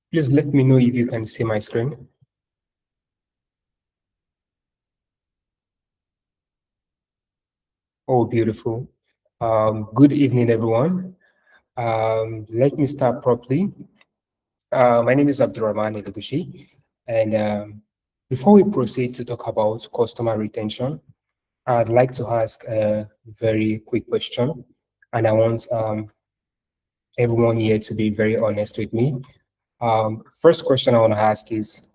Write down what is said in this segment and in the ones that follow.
Please let me know if you can see my screen. Oh, beautiful. Good evening, everyone. Let me start properly. My name is Abdulramon Elegushi, and before we proceed to talk about customer retention, I'd like to ask a very quick question, and I want everyone here to be very honest with me. First question I want to ask is,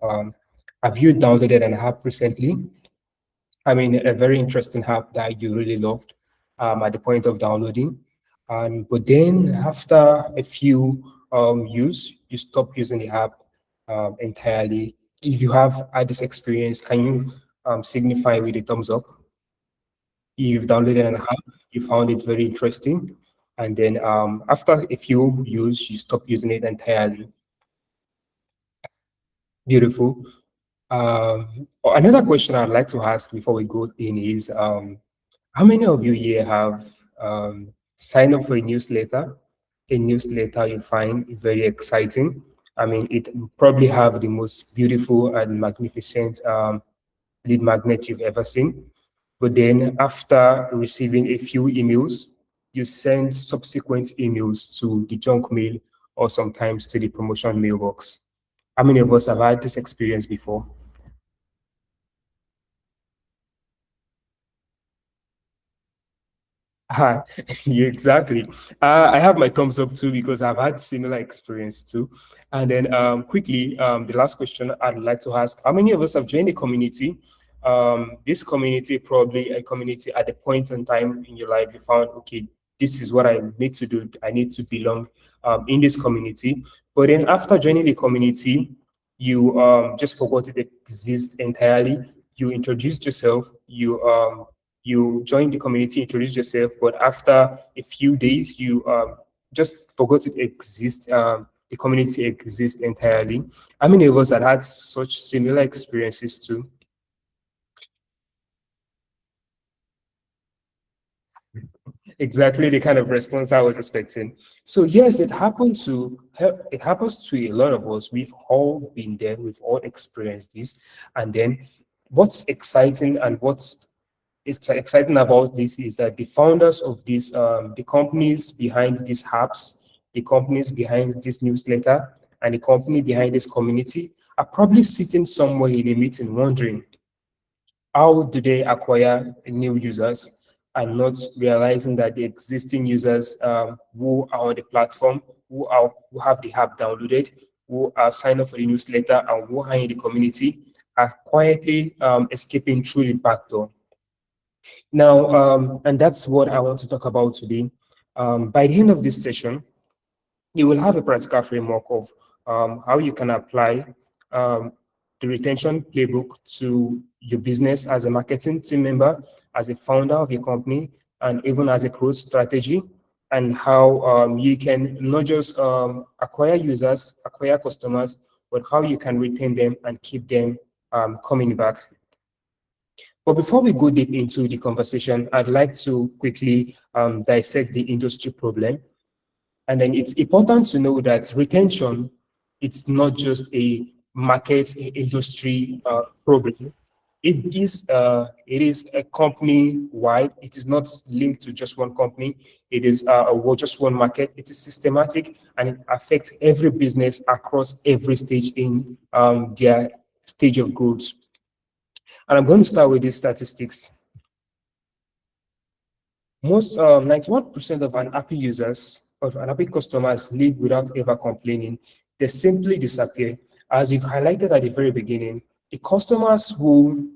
have you downloaded an app recently? I mean, a very interesting app that you really loved at the point of downloading. But then after a few use, you stop using the app entirely. If you have had this experience, can you signify with a thumbs up? You've downloaded an app, you found it very interesting, and then after a few use, you stop using it entirely. Beautiful. Another question I'd like to ask before we go in is, how many of you here have signed up for a newsletter? A newsletter you find very exciting. I mean, it probably have the most beautiful and magnificent lead magnet you've ever seen. But then after receiving a few emails, you send subsequent emails to the junk mail or sometimes to the promotion mailbox. How many of us have had this experience before? Ah, yeah, exactly. I have my thumbs up too because I've had similar experience too. And then quickly, the last question I'd like to ask: how many of us have joined a community? This community, probably a community at the point in time in your life you found, okay, this is what I need to do. I need to belong in this community. But then after joining the community, you just forgot it exists entirely. You introduced yourself. You joined the community, introduced yourself, but after a few days, you just forgot it exists. The community exists entirely. How many of us had such similar experiences too? Exactly the kind of response I was expecting. So yes, it happens to a lot of us. We've all been there, we've all experienced this. And then what's exciting and what's it's exciting about this is that the founders of this, the companies behind these apps, the companies behind this newsletter, and the company behind this community are probably sitting somewhere in a meeting wondering, how do they acquire new users and not realizing that the existing users who are on the platform, who have the app downloaded, who are signed up for the newsletter, and who are in the community are quietly escaping through the back door. Now, and that's what I want to talk about today. By the end of this session, you will have a practical framework of how you can apply the retention playbook to your business as a marketing team member, as a founder of your company, and even as a growth strategy, and how you can not just acquire users, acquire customers, but how you can retain them and keep them coming back. But before we go deep into the conversation, I'd like to quickly dissect the industry problem. And then it's important to know that retention, it's not just a market industry problem. It is a company wide. It is not linked to just one company. It is just one market. It is systematic and it affects every business across every stage in their stage of growth. And I'm going to start with these statistics. Most 91% of unhappy users, of unhappy customers live without ever complaining. They simply disappear. As you've highlighted at the very beginning, the customers who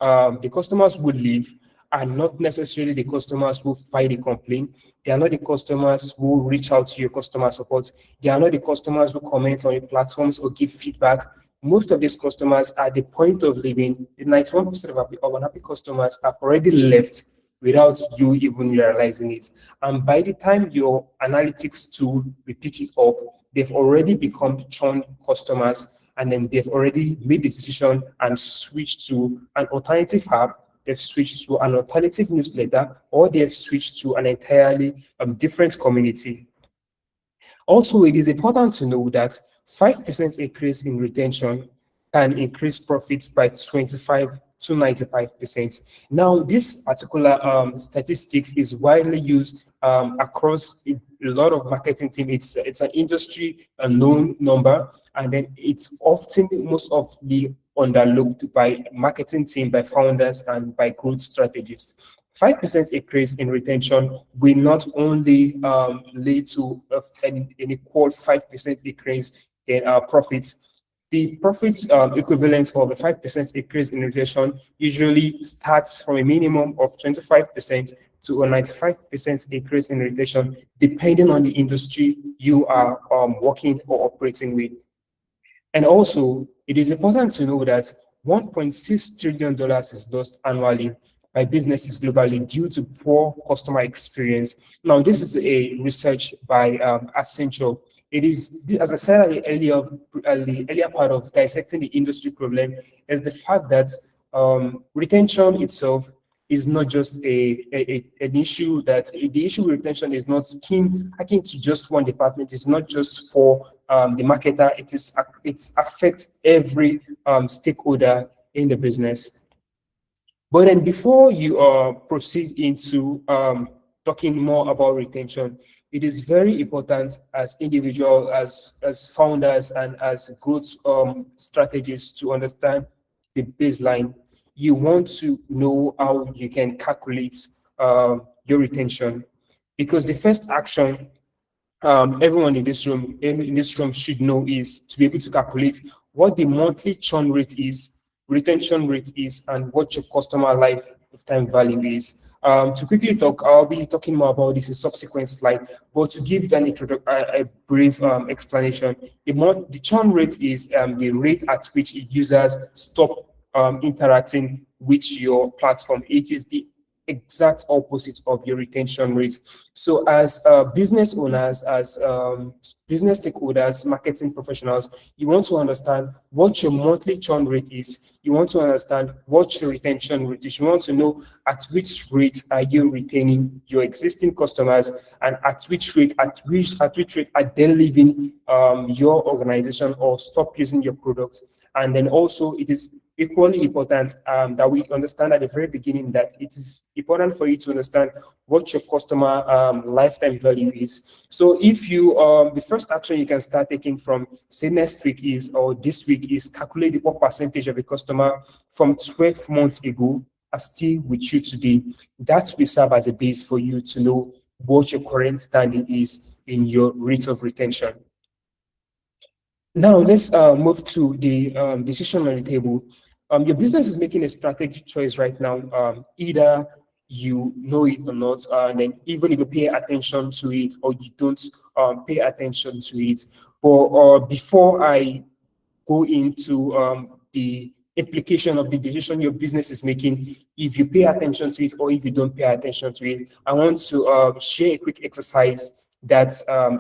leave are not necessarily the customers who file a complaint. They are not the customers who reach out to your customer support. They are not the customers who comment on your platforms or give feedback. Most of these customers at the point of leaving, the 91% of unhappy customers have already left without you even realizing it. And by the time your analytics tool will pick it up, they've already become churn customers, and then they've already made the decision and switched to an alternative app, they've switched to an alternative newsletter, or they've switched to an entirely different community. Also, it is important to know that 5% increase in retention can increase profits by 25 to 95%. Now, this particular statistics is widely used across a lot of marketing team. It's an industry a known number, and then it's often most of the underlooked by marketing team, by founders, and by growth strategists. 5% increase in retention will not only lead to an equal 5% increase in our profits. The profits equivalent of a 5% increase in retention usually starts from a minimum of 25% to a 95% increase in retention, depending on the industry you are working or operating with. And also, it is important to know that $1.6 trillion is lost annually by businesses globally due to poor customer experience. Now, this is a research by Accenture. It is, as I said earlier, the earlier part of dissecting the industry problem is the fact that retention itself is not just an issue that the issue with retention is not akin to just one department. It's not just for the marketer. It affects every stakeholder in the business. But then before you proceed into talking more about retention, it is very important as individuals, as founders, and as growth strategists to understand the baseline. You want to know how you can calculate your retention, because the first action everyone in this room should know is to be able to calculate what the monthly churn rate is, retention rate is, and what your customer lifetime value is. To quickly talk, I'll be talking more about this in subsequent slide, but to give a brief explanation, the churn rate is the rate at which users stop interacting with your platform. It is the exact opposite of your retention rate. So as business owners, as business stakeholders, marketing professionals, you want to understand what your monthly churn rate is. You want to understand what your retention rate is. You want to know at which rate are you retaining your existing customers, and at which rate are they leaving your organization or stop using your products. And then also it is equally important that we understand at the very beginning that it is important for you to understand what your customer lifetime value is. So if you, the first action you can start taking from say next week is, or this week is, calculate what percentage of a customer from 12 months ago are still with you today. That will serve as a base for you to know what your current standing is in your rate of retention. Now let's move to the decision on the table. Your business is making a strategic choice right now. Either you know it or not, and then even if you pay attention to it or you don't pay attention to it. But before I go into the implication of the decision your business is making, if you pay attention to it or if you don't pay attention to it, I want to share a quick exercise that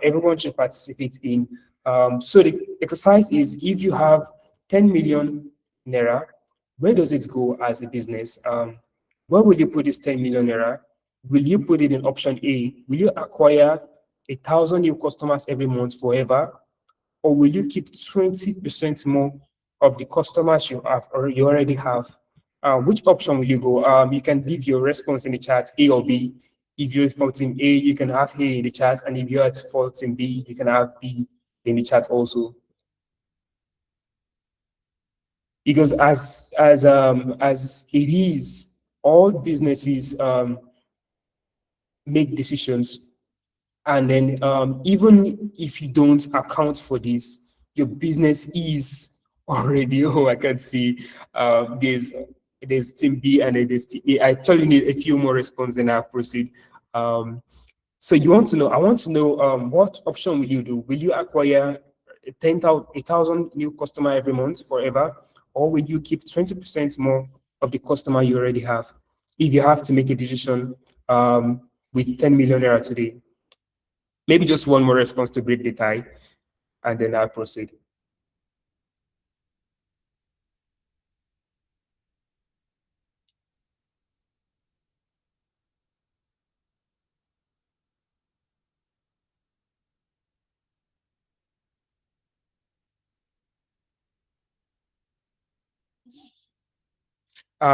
everyone should participate in. So the exercise is, if you have 10 million naira, where does it go as a business? Where will you put this 10 million naira? Will you put it in option A? Will you acquire 1,000 new customers every month forever? Or will you keep 20% more of the customers you have or you already have? Which option will you go? You can leave your response in the chat, A or B. If you're for team A, you can have A in the chat, and if you're at for team B, you can have B in the chat also. Because as it is, all businesses make decisions, and then even if you don't account for this, your business is already, oh, I can see there's team B and there's team A. I actually need a few more responses, and I'll proceed. So you want to know, I want to know what option will you do? Will you acquire 1,000 new customer every month forever, or will you keep 20% more of the customer you already have? If you have to make a decision with 10 million naira today. Maybe just one more response to break the tie, and then I'll proceed.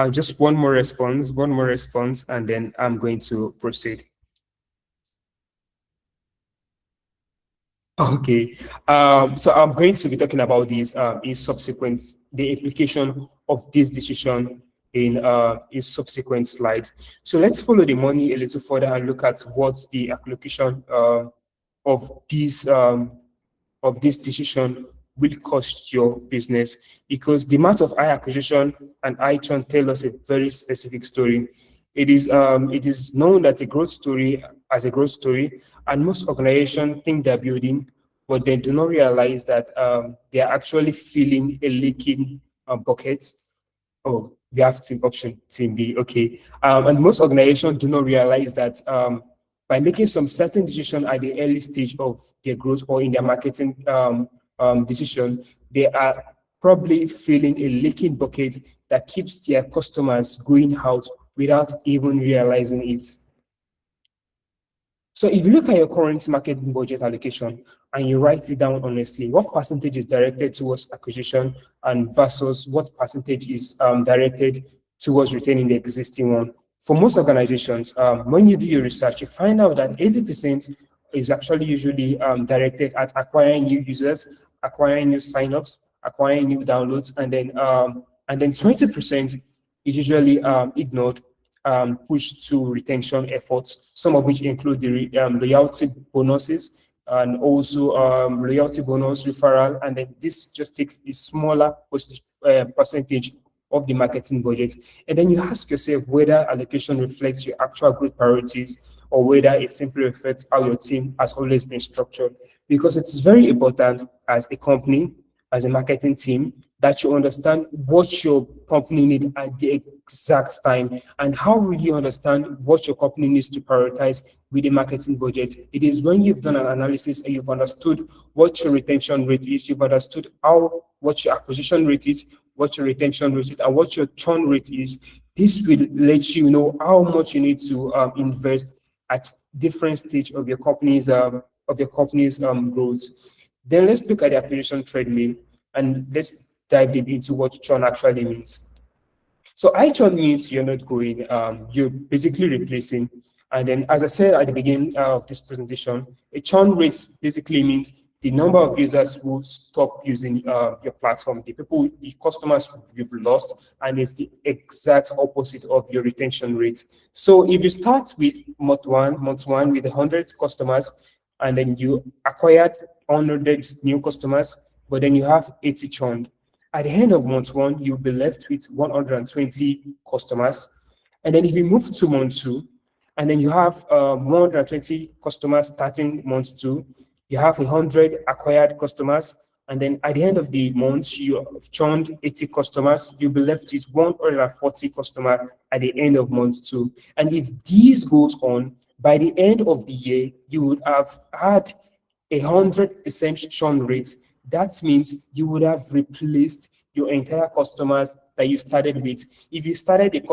Just one more response, and then I'm going to proceed. Okay. So I'm going to be talking about this in subsequent, the implication of this decision in subsequent slides. So let's follow the money a little further and look at what the application of this decision will cost your business, because the amount of high acquisition and high churn tell us a very specific story. It is known that a growth story as a growth story, and most organizations think they're building, but they do not realize that they are actually filling a leaking bucket. Oh, we have team option, team B. Okay. And most organizations do not realize that by making some certain decision at the early stage of their growth or in their marketing decision, they are probably filling a leaking bucket that keeps their customers going out without even realizing it. So if you look at your current marketing budget allocation and you write it down honestly, what percentage is directed towards acquisition and versus what percentage is directed towards retaining the existing one? For most organizations, when you do your research, you find out that 80% is actually usually directed at acquiring new users, acquiring new signups, acquiring new downloads, and then 20% is usually ignored, pushed to retention efforts, some of which include the loyalty bonuses and also loyalty bonus referral. And then this just takes a smaller percentage of the marketing budget. And then you ask yourself whether allocation reflects your actual growth priorities or whether it simply reflects how your team has always been structured. Because it's very important as a company, as a marketing team, that you understand what your company needs at the exact time, and how will you understand what your company needs to prioritize with the marketing budget. It is when you've done an analysis and you've understood what your retention rate is, you've understood what your acquisition rate is, what your retention rate is, and what your churn rate is. This will let you know how much you need to invest at different stage of your company's growth. Then let's look at the acquisition treadmill, and let's dive deep into what churn actually means. So high churn means you're not growing, you're basically replacing. And then, as I said at the beginning of this presentation, a churn rate basically means the number of users who stop using your platform, the customers you've lost, and it's the exact opposite of your retention rate. So if you start with month one with 100 customers, and then you acquired 100 new customers, but then you have 80 churned. At the end of month one, you'll be left with 120 customers. And then if you move to month two, and then you have 120 customers starting month two, you have 100 acquired customers, and then at the end of the month, you have churned 80 customers, you'll be left with 140 customers at the end of month two. And if this goes on, by the end of the year, you would have had 100% churn rate. That means you would have replaced your entire customers that you started with. If you started if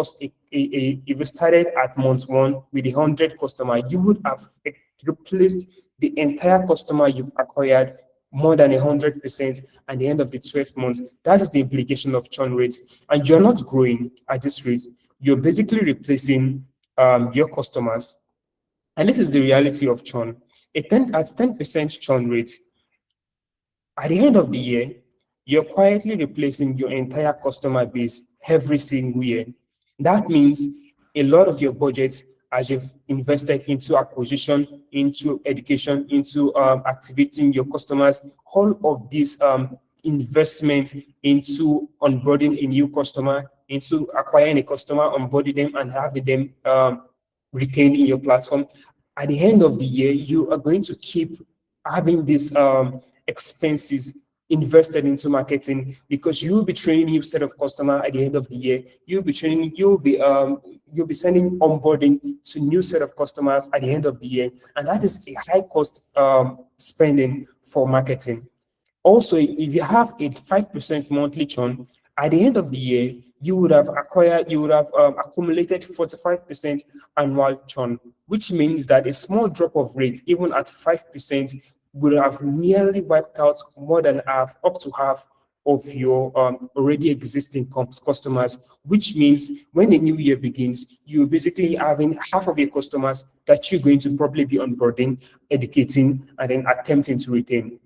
you started at month one with 100 customers, you would have replaced the entire customer you've acquired more than 100% at the end of the 12th month. That is the implication of churn rate. And you're not growing at this rate. You're basically replacing your customers. And this is the reality of churn. At 10% churn rate, at the end of the year, you're quietly replacing your entire customer base every single year. That means a lot of your budget, as you've invested into acquisition, into education, into activating your customers, all of these investment into onboarding a new customer, into acquiring a customer, onboarding them, and having them retained in your platform. At the end of the year, you are going to keep having these expenses invested into marketing, because you'll be training new set of customer at the end of the year. You'll be sending onboarding to new set of customers at the end of the year, and that is a high cost spending for marketing. Also, if you have a 5% monthly churn, at the end of the year, you would have accumulated 45% annual churn, which means that a small drop of rate, even at 5%, would have nearly wiped out more than half, up to half of your already existing customers, which means when the new year begins, you're basically having half of your customers that you're going to probably be onboarding, educating, and then attempting to retain.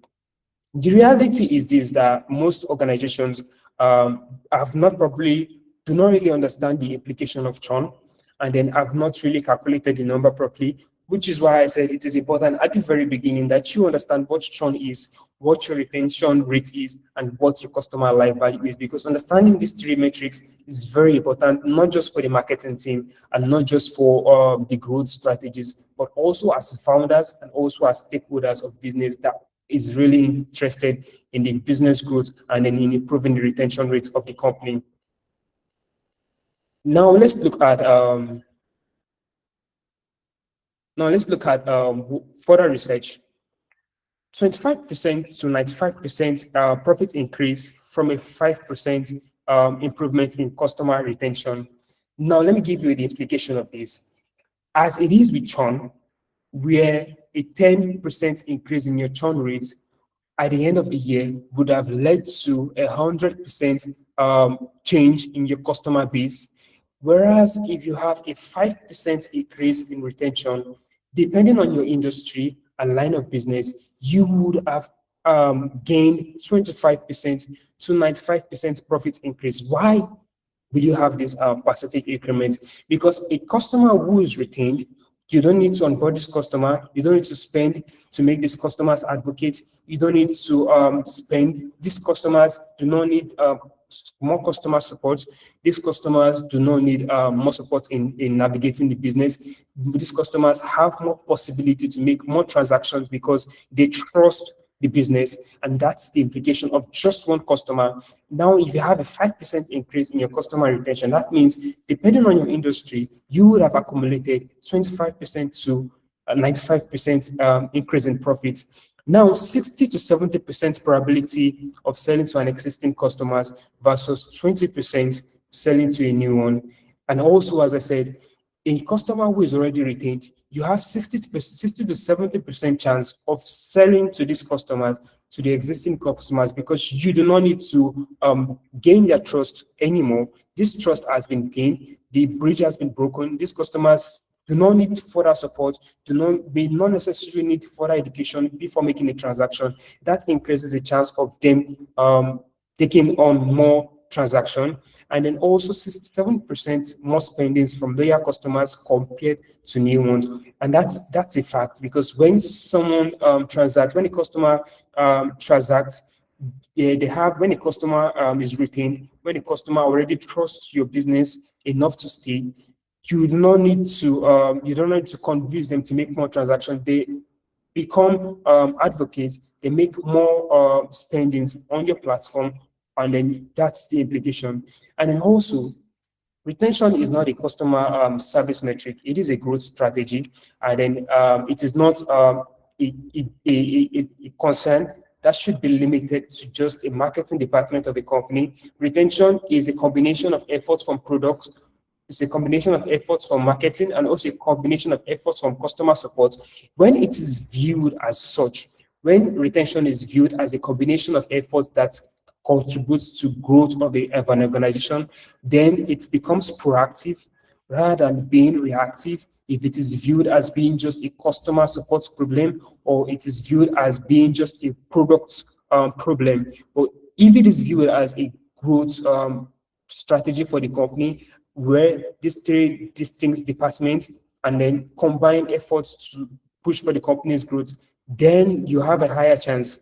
The reality is this, that most organizations have not probably do not really understand the implication of churn, and then have not really calculated the number properly, which is why I said it is important at the very beginning that you understand what churn is, what your retention rate is, and what your customer life value is, because understanding these three metrics is very important, not just for the marketing team and not just for the growth strategies, but also as founders and also as stakeholders of business that is really interested in the business growth and then in improving the retention rates of the company. Now let's look at further research. 25% to 95% profit increase from a 5% improvement in customer retention. Now let me give you the implication of this. As it is with churn, where a 10% increase in your churn rates at the end of the year would have led to 100% change in your customer base. Whereas if you have a 5% increase in retention, depending on your industry and line of business, you would have gained 25% to 95% profit increase. Why will you have this percentage increment? Because a customer who is retained, you don't need to onboard this customer. You don't need to spend to make these customers advocate. You don't need to spend. These customers do not need more customer support. These customers do not need more support in navigating the business. These customers have more possibility to make more transactions because they trust the business, and that's the implication of just one customer. Now, if you have a 5% increase in your customer retention, that means depending on your industry, you would have accumulated 25% to 95% increase in profits. Now, 60 to 70% probability of selling to an existing customers versus 20% selling to a new one. And also, as I said, a customer who is already retained, you have 60 to 70% chance of selling to these customers, to the existing customers, because you do not need to gain their trust anymore. This trust has been gained, the bridge has been broken. These customers do not need further support, may not necessarily need further education before making a transaction. That increases the chance of them taking on more transaction, and then also 67% more spendings from loyal customers compared to new ones. And that's a fact, because when someone transacts, when a customer transacts, when a customer is retained, when a customer already trusts your business enough to stay, you do not need to convince them to make more transactions. They become advocates. They make more spendings on your platform, and then that's the implication. And then also, retention is not a customer service metric. It is a growth strategy, and then it is not a concern that should be limited to just a marketing department of a company. Retention is a combination of efforts from products. It's a combination of efforts from marketing and also a combination of efforts from customer support. When it is viewed as such, when retention is viewed as a combination of efforts that contributes to growth of an organization, then it becomes proactive rather than being reactive. If it is viewed as being just a customer support problem, or it is viewed as being just a product problem, but if it is viewed as a growth strategy for the company, where these three distinct departments and then combine efforts to push for the company's growth, then you have a higher chance.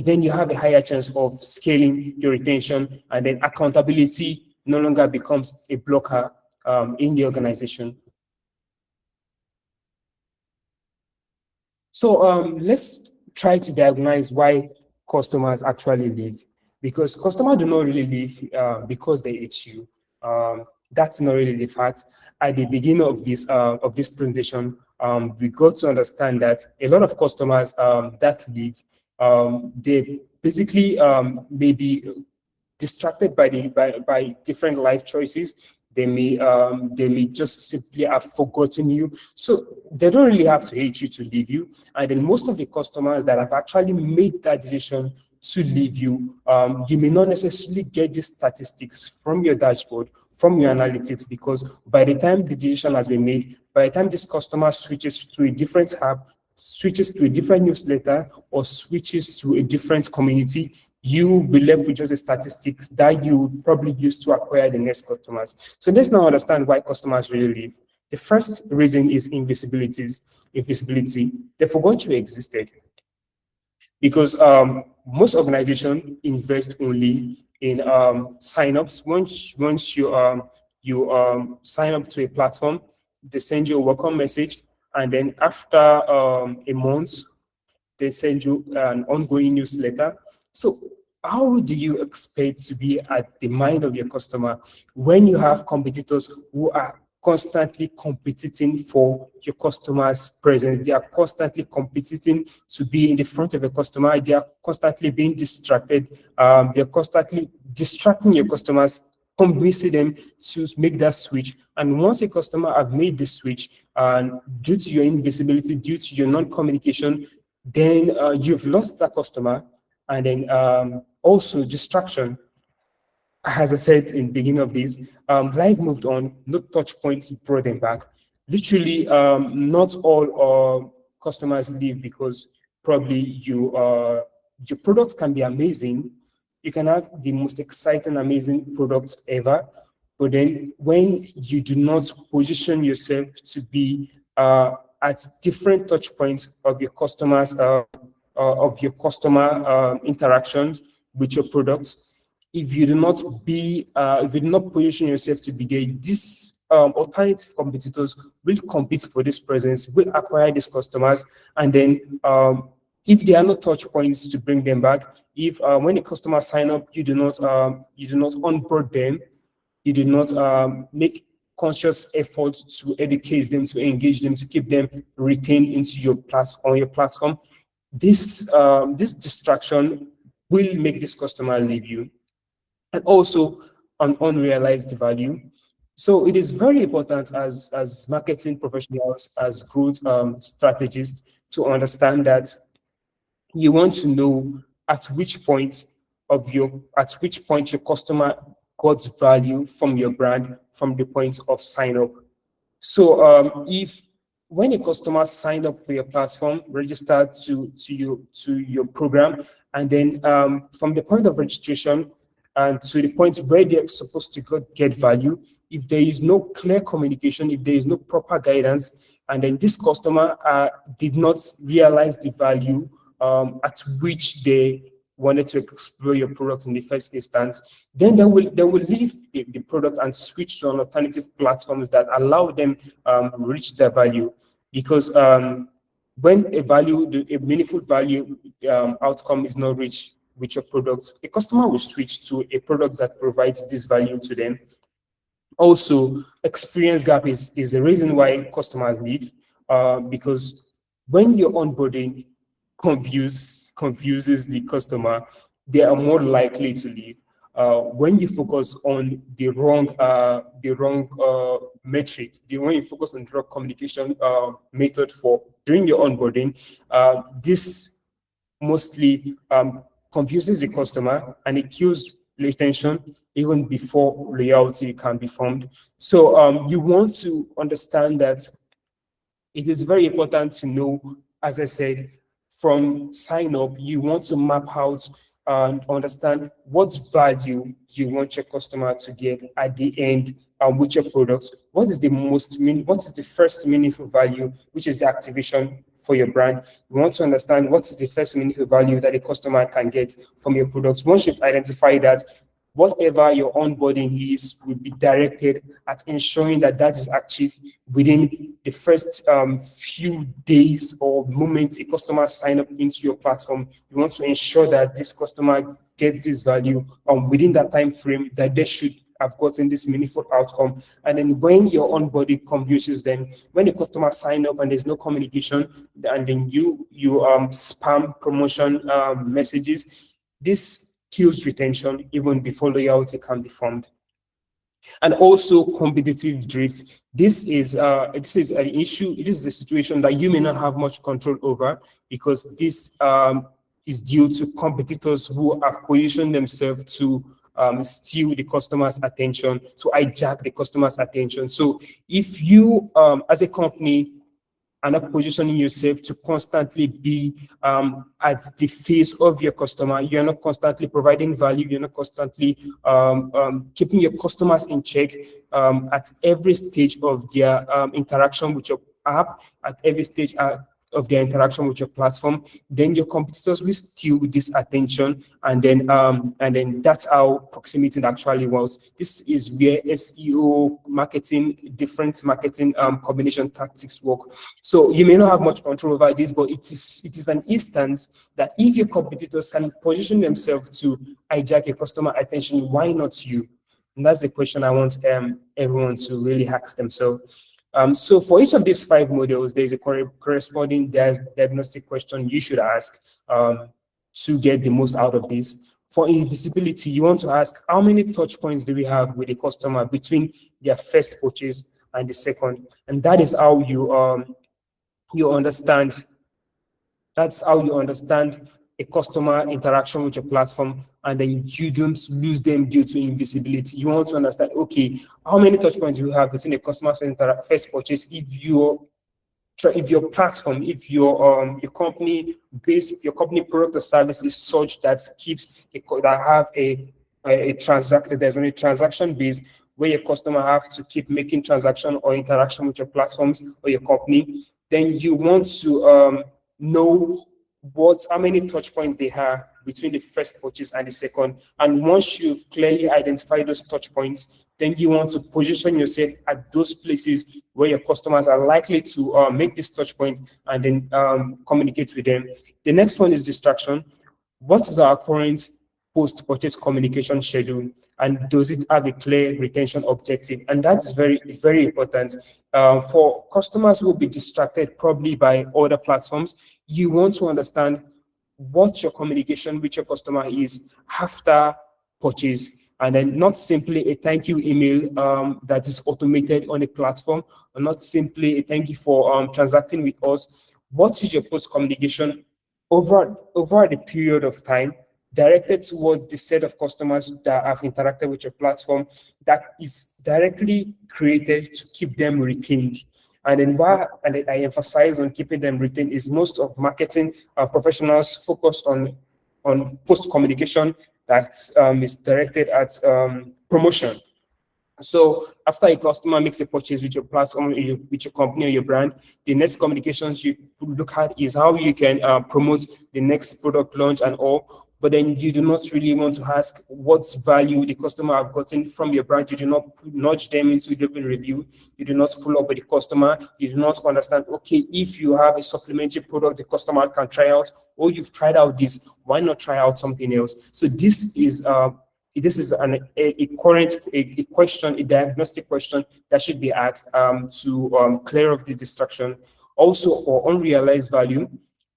Then you have a higher chance of scaling your retention, and then accountability no longer becomes a blocker in the organization. So let's try to diagnose why customers actually leave, because customers do not really leave because they hate you. That's not really the fact. At the beginning of this presentation, we got to understand that a lot of customers that leave, they basically may be distracted by different life choices. They may just simply have forgotten you. So they don't really have to hate you to leave you. And then most of the customers that have actually made that decision to leave you. You may not necessarily get these statistics from your dashboard, from your analytics, because by the time the decision has been made, by the time this customer switches to a different app, switches to a different newsletter, or switches to a different community, you will be left with just the statistics that you probably use to acquire the next customers. So let's now understand why customers really leave. The first reason is invisibility. They forgot you existed. Because most organizations invest only in signups. Once you sign up to a platform, they send you a welcome message, and then after a month, they send you an ongoing newsletter. So how do you expect to be at the mind of your customer when you have competitors who are constantly competing for your customers' presence? They are constantly competing to be in the front of a customer. They are constantly being distracted. They're constantly distracting your customers, convincing them to make that switch. And once a customer have made the switch, and due to your invisibility, due to your non-communication, then you've lost that customer. And then also distraction. As I said in the beginning of this, life moved on, no touch points brought them back. Literally, not all customers leave because probably your product can be amazing. You can have the most exciting, amazing products ever, but then when you do not position yourself to be at different touch points of your customers, of your customer interactions with your products, if you do not position yourself to be there, these alternative competitors will compete for this presence, will acquire these customers, and then if there are no touch points to bring them back, if when a customer sign up, you do not onboard them, you do not make conscious efforts to educate them, to engage them, to keep them retained into your platform, this distraction will make this customer leave you. And also an unrealized value. So it is very important as marketing professionals, as growth strategists, to understand that you want to know at which point your customer got value from your brand from the point of sign up. So if when a customer signed up for your platform, registered to your program, and then from the point of registration and to the point where they're supposed to get value, if there is no clear communication, if there is no proper guidance, and then this customer did not realize the value at which they wanted to explore your product in the first instance, then they will leave the product and switch to an alternative platforms that allow them reach their value. Because when a meaningful value outcome is not reached with your product, a customer will switch to a product that provides this value to them. Also, experience gap is the reason why customers leave, because when your onboarding confuses the customer, they are more likely to leave. When you focus on the wrong metrics, when you focus on the wrong communication method for during your onboarding, this mostly confuses the customer and it kills retention even before loyalty can be formed. So you want to understand that it is very important to know, as I said, from sign up, you want to map out and understand what value you want your customer to get at the end with your products. What is the first meaningful value, which is the activation for your brand? You want to understand what is the first meaningful value that a customer can get from your products. Once you've identified that, whatever your onboarding is will be directed at ensuring that that is achieved within the first few days or moments a customer sign up into your platform. You want to ensure that this customer gets this value within that time frame that they should have gotten this meaningful outcome. And then when your onboarding confuses them, when the customer sign up and there's no communication, and then you spam promotion messages, this kills retention even before loyalty can be formed. And also competitive drift. This is an issue. It is a situation that you may not have much control over, because this is due to competitors who have positioned themselves to steal the customer's attention, to hijack the customer's attention. So if you, as a company, are not positioning yourself to constantly be at the face of your customer, you're not constantly providing value, you're not constantly keeping your customers in check at every stage of their interaction with your app, at every stage of their interaction with your platform, then your competitors will steal this attention, and then that's how proximity actually works. This is where SEO marketing, different marketing combination tactics work. So you may not have much control over this, but it is an instance that if your competitors can position themselves to hijack your customer attention, why not you? And that's the question I want everyone to really ask themselves. So for each of these 5 models, there's a corresponding diagnostic question you should ask to get the most out of this. For invisibility, you want to ask, how many touch points do we have with a customer between their first purchase and the second? And that is how you understand. That's how you understand a customer interaction with your platform, and then you don't lose them due to invisibility. You want to understand, okay, how many touch points you have between a customer first purchase if your platform, if your company base, your company product or service is such that have a transaction, there's only transaction based where your customer have to keep making transaction or interaction with your platforms or your company, then you want to know how many touch points they have between the first purchase and the second. And once you've clearly identified those touch points, then you want to position yourself at those places where your customers are likely to make this touch point and then communicate with them. The next one is distraction. What is our current post-purchase communication schedule, and does it have a clear retention objective? And that's very, very important. For customers who will be distracted probably by other platforms, you want to understand what your communication with your customer is after purchase, and then not simply a thank you email that is automated on a platform, or not simply a thank you for transacting with us. What is your post communication over the period of time, directed toward the set of customers that have interacted with your platform, that is directly created to keep them retained? And then I emphasize on keeping them retained is most of marketing professionals focus on post communication that is directed at promotion. So after a customer makes a purchase with your platform, with your company or your brand, the next communications you look at is how you can promote the next product launch and all. But then you do not really want to ask what value the customer have gotten from your brand. You do not nudge them into giving review. You do not follow up with the customer. You do not understand, okay, if you have a supplementary product the customer can try out, or you've tried out this, why not try out something else? So this is a question, a diagnostic question that should be asked to clear off this distraction. Also, for unrealized value,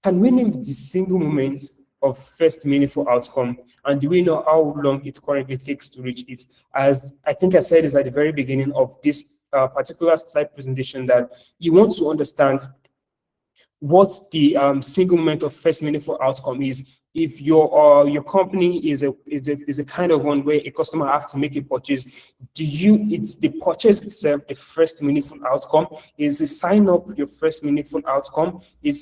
can we name the single moments of first meaningful outcome, and do we know how long it currently takes to reach it? As I think I said this at the very beginning of this particular slide presentation, that you want to understand what the single moment of first meaningful outcome is. If your company is a kind of one where a customer have to make a purchase, it's the purchase itself the first meaningful outcome? Is the sign up your first meaningful outcome? It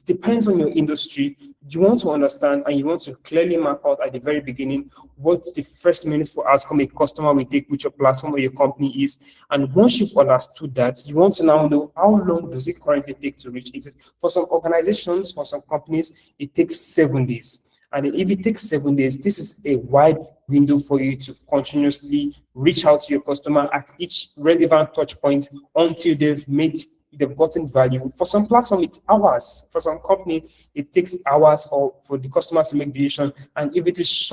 depends on your industry. You want to understand, and you want to clearly map out at the very beginning what the first meaningful outcome a customer will take with your platform or your company is. And once you've understood that, you want to now know how long does it currently take to reach it. For some organizations, for some companies, it takes 7 days. And if it takes 7 days, this is a wide window for you to continuously reach out to your customer at each relevant touch point until they've gotten value. For some platform, it's hours. For some company, it takes hours or for the customer to make decision. And if it is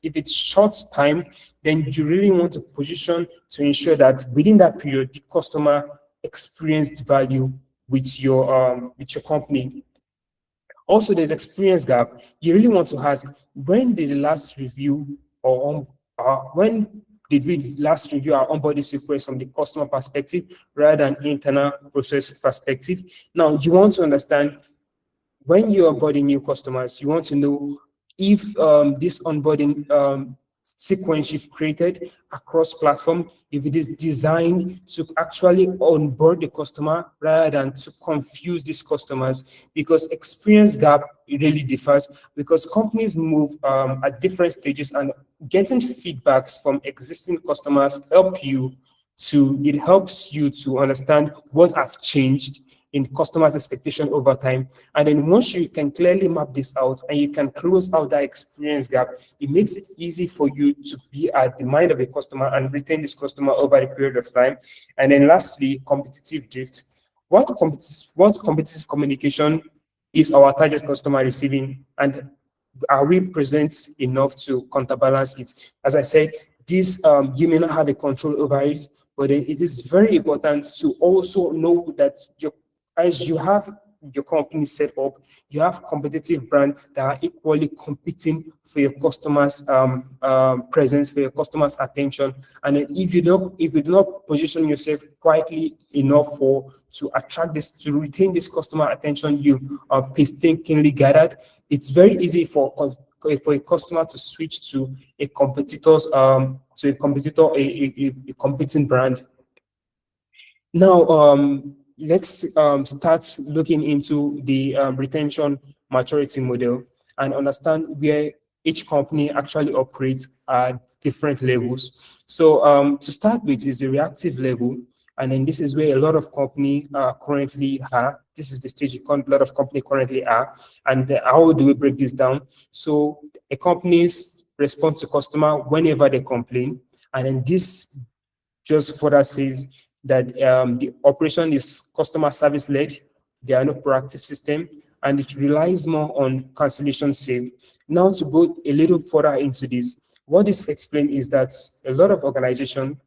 if it's short time, then you really want to position to ensure that within that period, the customer experienced value with your company. Also, there's experience gap. You really want to ask, when did the last review when did we last review our onboarding request from the customer perspective rather than internal process perspective? Now, you want to understand when you're onboarding new customers, you want to know if this onboarding sequence you've created across platform, if it is designed to actually onboard the customer rather than to confuse these customers, because experience gap really differs, because companies move at different stages, and getting feedbacks from existing customers it helps you to understand what have changed in customers' expectation over time. And then once you can clearly map this out and you can close out that experience gap, it makes it easy for you to be at the mind of a customer and retain this customer over a period of time. And then lastly, competitive drift. What competitive communication is our target customer receiving, and are we present enough to counterbalance it? As I said, this you may not have a control over it, but it is very important to also know that as you have your company set up, you have competitive brands that are equally competing for your customers' presence, for your customers' attention. And then if you do not position yourself quietly enough to attract this, to retain this customer attention you've painstakingly gathered, it's very easy for a customer to switch to a competing brand. Now, let's start looking into the retention maturity model and understand where each company actually operates at different levels. So to start with is the reactive level, and then this is where a lot of company currently are. This is the stage a lot of company currently are. And how do we break this down? So a company's respond to customer whenever they complain, and then this just further says that the operation is customer service led. There are no proactive system, and it relies more on cancellation save. Now, to go a little further into this, what this explains is that a lot of organizations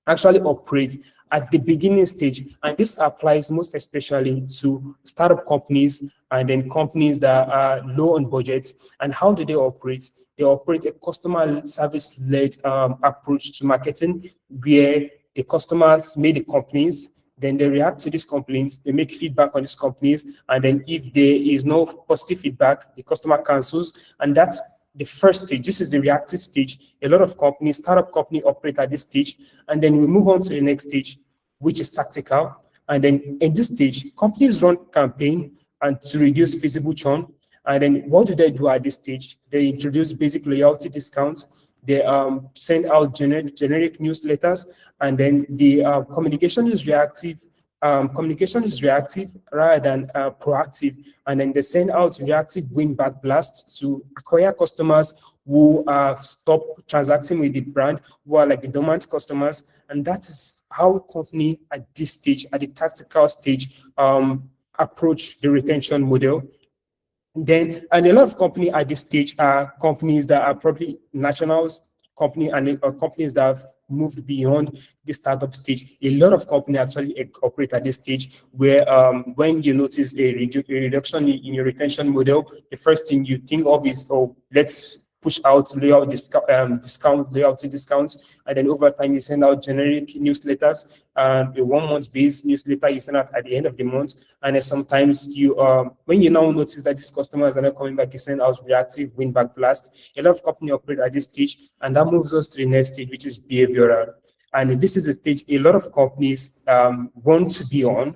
actually operate at the beginning stage, and this applies most especially to startup companies and then companies that are low on budget. And how do they operate? They operate a customer service led approach to marketing, where the customers make the complaints, then they react to these complaints, they make feedback on these complaints, and then if there is no positive feedback, the customer cancels, and that's the first stage. This is the reactive stage. A lot of companies, startup company, operate at this stage, and then we move on to the next stage, which is tactical. And then in this stage, companies run campaign and to reduce visible churn. And then what do they do at this stage? They introduce basic loyalty discounts. They send out generic newsletters, and then the communication is reactive. Communication is reactive rather than proactive, and then they send out reactive win-back blasts to acquire customers who stop transacting with the brand, who are like the dormant customers, and that is how company at this stage, at the tactical stage, approach the retention model. Then, and a lot of companies at this stage are companies that are probably national company and companies that have moved beyond the startup stage. A lot of companies actually operate at this stage where when you notice a reduction in your retention model, the first thing you think of is, oh, let's push out loyalty discounts, and then over time you send out generic newsletters, and a 1 month based newsletter you send out at the end of the month, and then sometimes you when you now notice that these customers are not coming back, you send out reactive win back blast. A lot of companies operate at this stage, and that moves us to the next stage, which is behavioral. And this is a stage a lot of companies want to be on.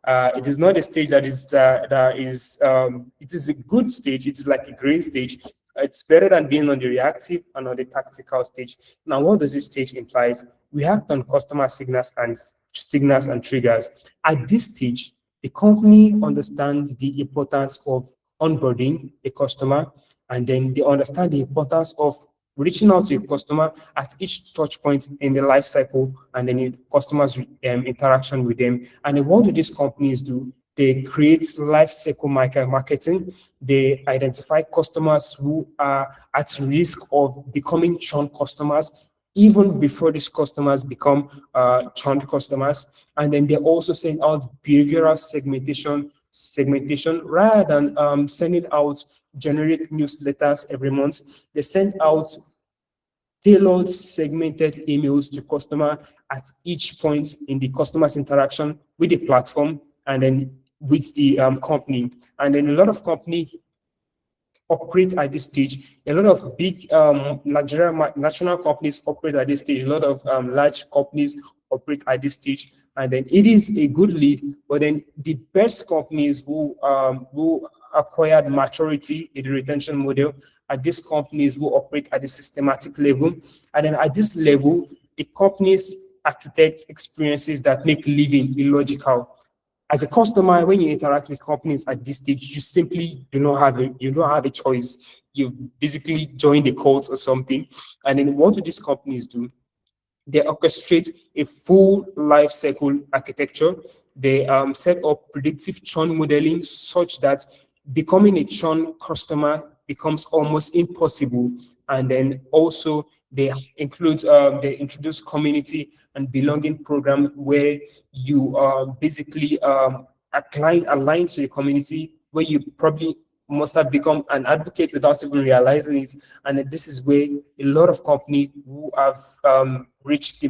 It is not a stage that is it is a good stage. It is like a green stage. It's better than being on the reactive and on the tactical stage. Now, what does this stage implies? We act on customer signals and triggers. At this stage, the company understands the importance of onboarding a customer, and then they understand the importance of reaching out to a customer at each touch point in the life cycle, and then the customer's interaction with them. And then what do these companies do? They create life cycle marketing. They identify customers who are at risk of becoming churn customers, even before these customers become churn customers. And then they also send out behavioral segmentation rather than sending out generic newsletters every month. They send out tailored segmented emails to customer at each point in the customer's interaction with the platform. And then with the company. And then a lot of company operate at this stage. A lot of big Nigerian national companies operate at this stage. A lot of large companies operate at this stage, and then it is a good lead. But then the best companies who acquired maturity in the retention model are these companies who operate at the systematic level, and then at this level, the companies architect experiences that make living illogical. As a customer, when you interact with companies at this stage, you simply do not have a choice. You've basically joined the cult or something. And then what do these companies do? They orchestrate a full life cycle architecture. They set up predictive churn modeling such that becoming a churn customer becomes almost impossible. And then also they introduce community and belonging program where you basically align to the community, where you probably must have become an advocate without even realizing it. And this is where a lot of companies who have reached the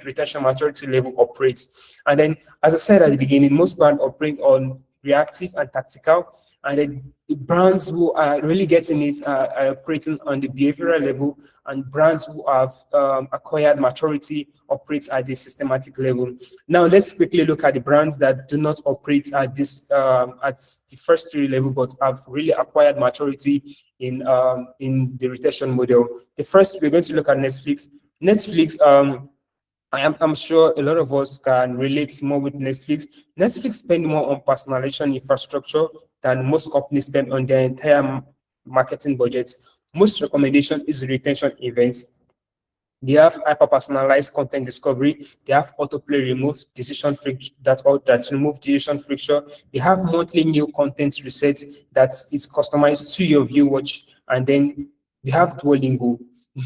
retention maturity level operates. And then, as I said at the beginning, most brands operate on reactive and tactical. And then the brands who are really getting it are operating on the behavioral level, and brands who have acquired maturity operate at the systematic level. Now, let's quickly look at the brands that do not operate at this at the first three level, but have really acquired maturity in the retention model. The first, we're going to look at Netflix. Netflix, I'm sure a lot of us can relate more with Netflix. Netflix spend more on personalization infrastructure than most companies spend on their entire marketing budget. Most recommendation is retention events. They have hyper-personalized content discovery. They have autoplay remove decision friction that remove decision friction. They have monthly new content reset that is customized to your view watch. And then we have Duolingo.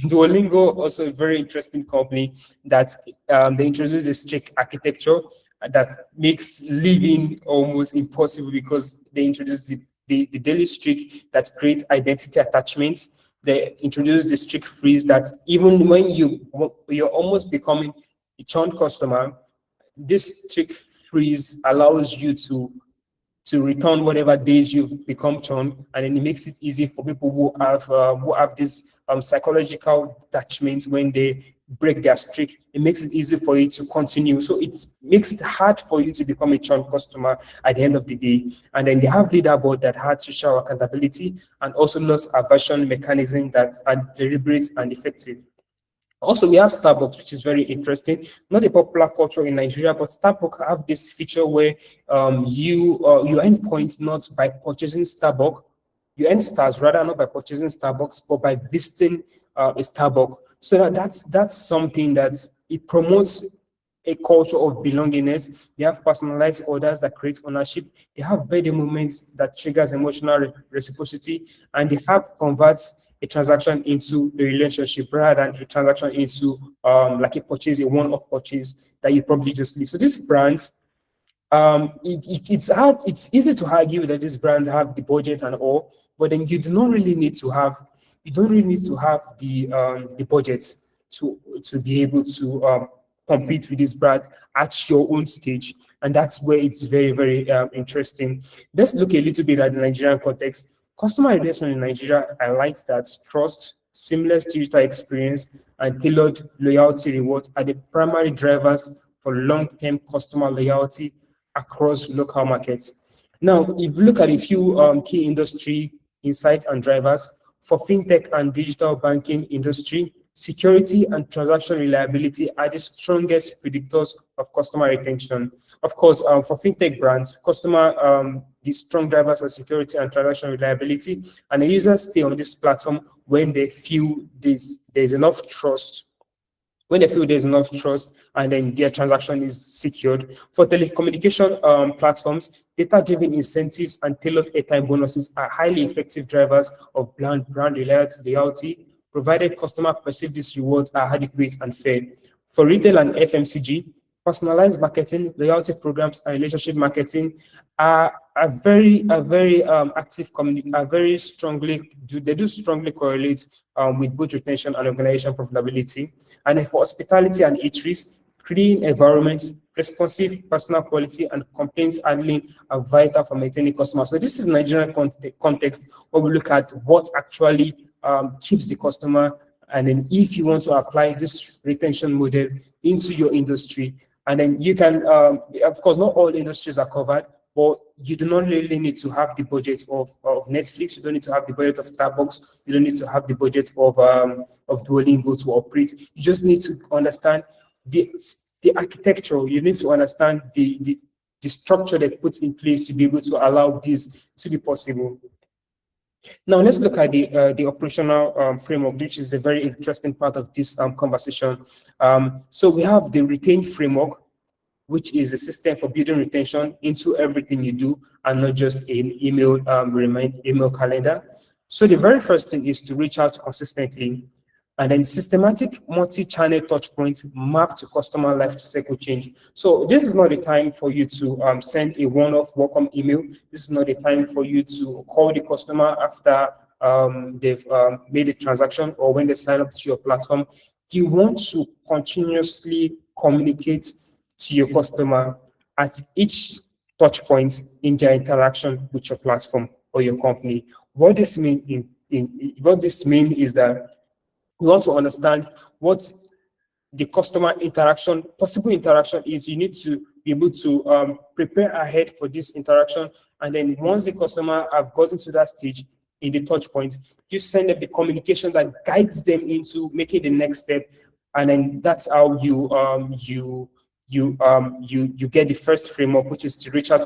Duolingo, also a very interesting company that they introduced a strict architecture that makes living almost impossible, because they introduced the daily streak that creates identity attachments. They introduced the streak freeze that even when you're almost becoming a churn customer, this streak freeze allows you to return whatever days you've become churn, and then it makes it easy for people who have this psychological attachment. When they break their streak, it makes it easy for you to continue. So it makes it hard for you to become a churn customer at the end of the day. And then they have leaderboard that had social accountability and also loss aversion mechanism that are deliberate and effective. Also, we have Starbucks, which is very interesting. Not a popular culture in Nigeria, but Starbucks have this feature where you earn points not by purchasing Starbucks. You earn stars rather not by purchasing Starbucks, but by visiting a Starbucks. So that's something that it promotes a culture of belongingness. They have personalized orders that create ownership. They have birthday moments that triggers emotional reciprocity, and they have converts a transaction into a relationship rather than a transaction into like a purchase, a one-off purchase that you probably just leave. So these brands, it's easy to argue that these brands have the budget and all, but then you don't really need to have the budgets to be able to compete with this brand at your own stage. And that's where it's very, very interesting. Let's look a little bit at the Nigerian context. Customer relation in Nigeria highlights that trust, seamless digital experience, and tailored loyalty rewards are the primary drivers for long-term customer loyalty across local markets. Now, if you look at a few key industry insights and drivers, for fintech and digital banking industry, security and transaction reliability are the strongest predictors of customer retention. Of course, for fintech brands, the strong drivers are security and transaction reliability, and the users stay on this platform when they feel there's enough trust. When they feel there's enough trust, and then their transaction is secured. For telecommunication platforms, data-driven incentives and tailored airtime bonuses are highly effective drivers of brand loyalty, provided customer perceive these rewards are adequate and fair. For retail and FMCG, personalized marketing, loyalty programs, and relationship marketing are very active. Are very strongly they do strongly correlate with both retention and organization profitability. And then for hospitality and eateries, clean environment, responsive personal quality, and complaints handling are vital for maintaining customers. So this is Nigerian context where we look at what actually keeps the customer. And then if you want to apply this retention model into your industry, and then you can, of course, not all industries are covered, but you do not really need to have the budget of Netflix. You don't need to have the budget of Starbucks. You don't need to have the budget of Duolingo to operate. You just need to understand the architecture. You need to understand the structure that puts in place to be able to allow this to be possible. Now let's look at the operational framework, which is a very interesting part of this conversation. So we have the retain framework, which is a system for building retention into everything you do, and not just an email email calendar. So the very first thing is to reach out consistently, and then systematic multi-channel touch points map to customer life cycle change. So this is not the time for you to send a one-off welcome email. This is not the time for you to call the customer after they've made a transaction or when they sign up to your platform. You want to continuously communicate to your customer at each touch point in their interaction with your platform or your company. What this means is that you want to understand what the customer interaction, possible interaction is. You need to be able to prepare ahead for this interaction. And then once the customer have gotten to that stage in the touch point, you send them the communication that guides them into making the next step. And then that's how you get the first framework, which is to reach out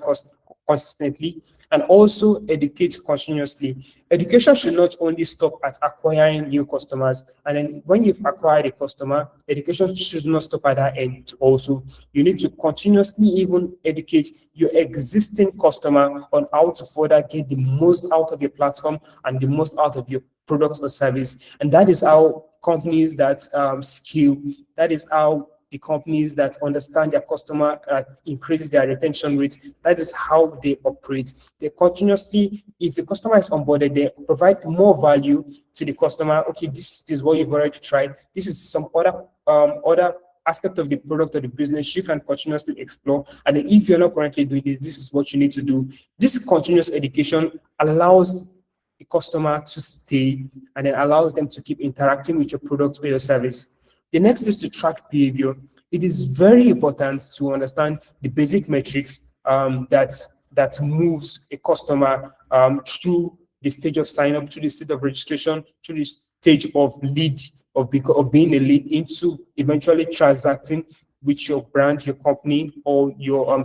consistently and also educate continuously. Education should not only stop at acquiring new customers. And then when you've acquired a customer, education should not stop at that end also. You need to continuously even educate your existing customer on how to further get the most out of your platform and the most out of your product or service. And that is how companies that scale, that is how the companies that understand their customer increase their retention rate. That is how they operate. They continuously, if the customer is onboarded, they provide more value to the customer. Okay, this is what you've already tried. This is some other aspect of the product or the business you can continuously explore. And then if you're not currently doing this, this is what you need to do. This continuous education allows the customer to stay and then allows them to keep interacting with your product or your service. The next is to track behavior. It is very important to understand the basic metrics that moves a customer through the stage of sign up, through the stage of registration, through the stage of lead, of being a lead, into eventually transacting with your brand, your company, or your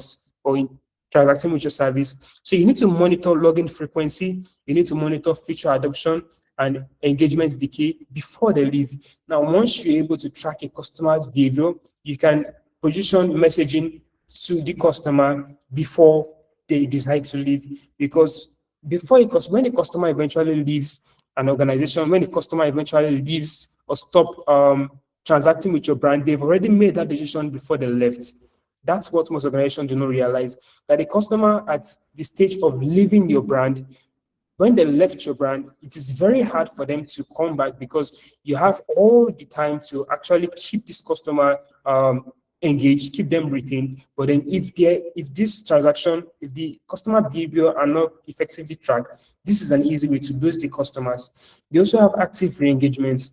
transacting with your service. So you need to monitor login frequency. You need to monitor feature adoption and engagement decay before they leave. Now, once you're able to track a customer's behavior, you can position messaging to the customer before they decide to leave. Because when the customer eventually leaves an organization, when the customer eventually leaves or stop transacting with your brand, they've already made that decision before they left. That's what most organizations do not realize, that the customer at the stage of leaving your brand, when they left your brand, it is very hard for them to come back because you have all the time to actually keep this customer engaged, keep them retained. But then if this transaction, if the customer behavior are not effectively tracked, this is an easy way to lose the customers. They also have active re-engagement.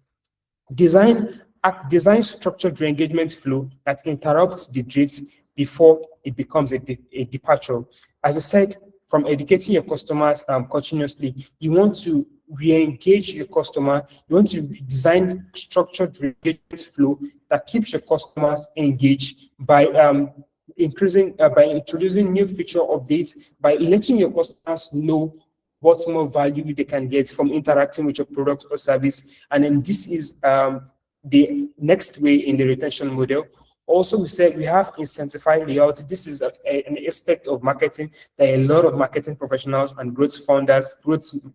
Design structured re-engagement flow that interrupts the drift before it becomes a departure. As I said, from educating your customers continuously, you want to re-engage your customer. You want to design structured re-engagement flow that keeps your customers engaged by introducing new feature updates, by letting your customers know what more value they can get from interacting with your product or service. And then this is the next way in the retention model. Also, we said we have incentivized layout. This is an aspect of marketing that a lot of marketing professionals and growth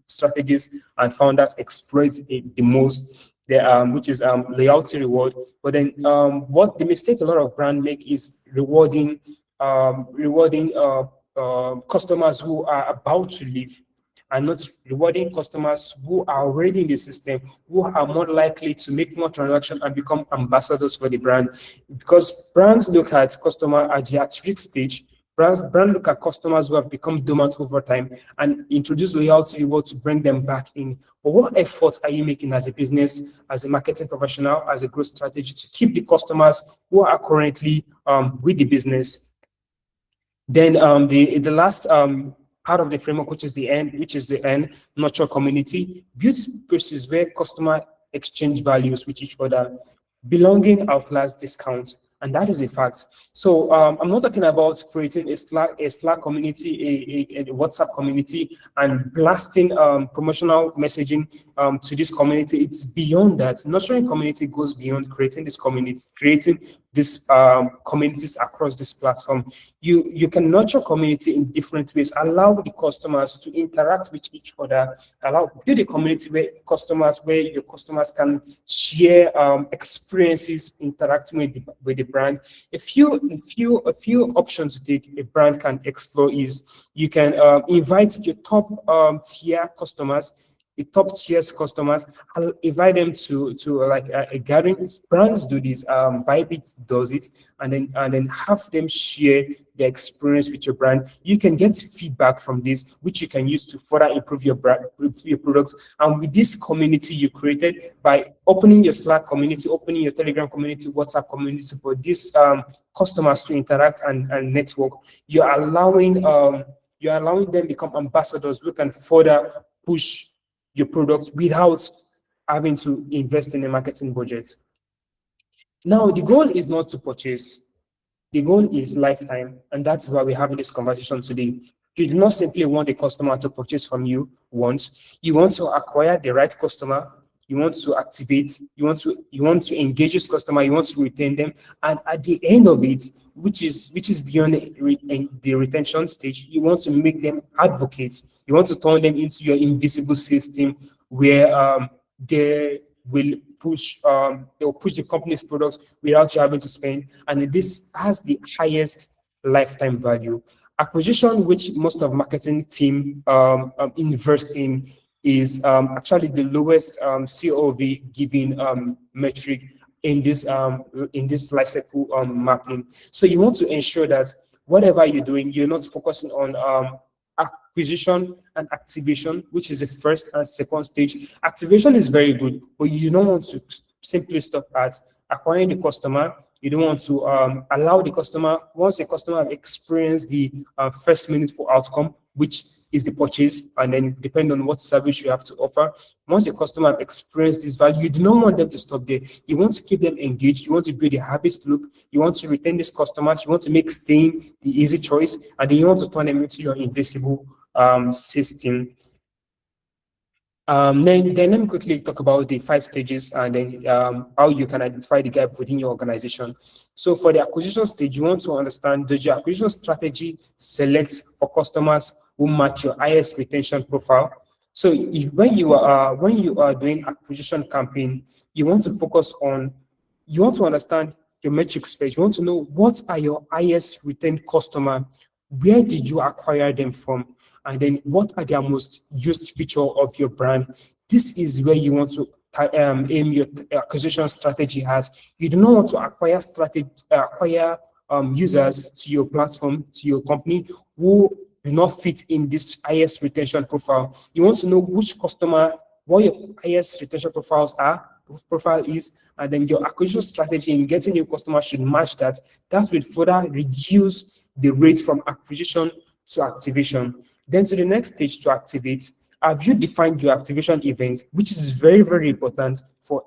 strategists and founders exploit the most, which is loyalty reward. But then what the mistake a lot of brands make is rewarding customers who are about to leave. and not rewarding customers who are already in the system, who are more likely to make more transactions and become ambassadors for the brand. Because brands look at customer at the at-risk stage. Brand look at customers who have become dormant over time and introduce loyalty reward to bring them back in. But what efforts are you making as a business, as a marketing professional, as a growth strategy to keep the customers who are currently with the business? Then the last part of the framework, which is the end, nurture community, build spaces where customer exchange values with each other, belonging outlast discount, and that is a fact. So I'm not talking about creating a Slack community, a WhatsApp community, and blasting promotional messaging to this community. It's beyond that. Nurturing community goes beyond creating this community, creating these communities across this platform. You can nurture community in different ways. Allow the customers to interact with each other. Build a community where your customers can share experiences interacting with the brand. A few options that a brand can explore is you can invite your top tier customers. The top tiers customers, I'll invite them to like a gathering. Brands do this, Bybit does it, and then have them share their experience with your brand. You can get feedback from this, which you can use to further improve your brand, your products. And with this community you created by opening your Slack community, opening your Telegram community, WhatsApp community for these customers to interact and network, you're allowing them become ambassadors who can further push your products without having to invest in a marketing budget. Now, the goal is not to purchase. The goal is lifetime, and that's why we're having this conversation today. You do not simply want a customer to purchase from you once. You want to acquire the right customer. You want to activate. You want to engage this customer. You want to retain them, and at the end of it, which is beyond the retention stage, you want to make them advocates. You want to turn them into your invisible system where they will push the company's products without you having to spend, and this has the highest lifetime value. Acquisition, which most of marketing team invest in, is actually the lowest COV giving metric in this lifecycle mapping. So you want to ensure that whatever you're doing, you're not focusing on acquisition and activation, which is the first and second stage. Activation is very good, but you don't want to simply stop at acquiring the customer. You don't want to allow the customer, once the customer has experienced the first meaningful outcome, which is the purchase, and then depend on what service you have to offer. Once the customer has experienced this value, you do not want them to stop there. You want to keep them engaged. You want to build a habits loop. You want to retain these customers. You want to make staying the easy choice, and then you want to turn them into your invisible system. Then let me quickly talk about the 5 stages and then how you can identify the gap within your organization. So for the acquisition stage, you want to understand, does your acquisition strategy select for customers who match your highest retention profile? So when you are doing acquisition campaign, you want to understand your metrics first. You want to know what are your highest retained customer, where did you acquire them from? And then what are their most used feature of your brand? This is where you want to aim your acquisition strategy at. You do not want to acquire users to your platform, to your company, who do not fit in this highest retention profile. You want to know which customer, what your highest retention profile is, and then your acquisition strategy in getting new customers should match that. That will further reduce the rate from acquisition to activation. Then to the next stage, to activate. Have you defined your activation event, which is very, very important for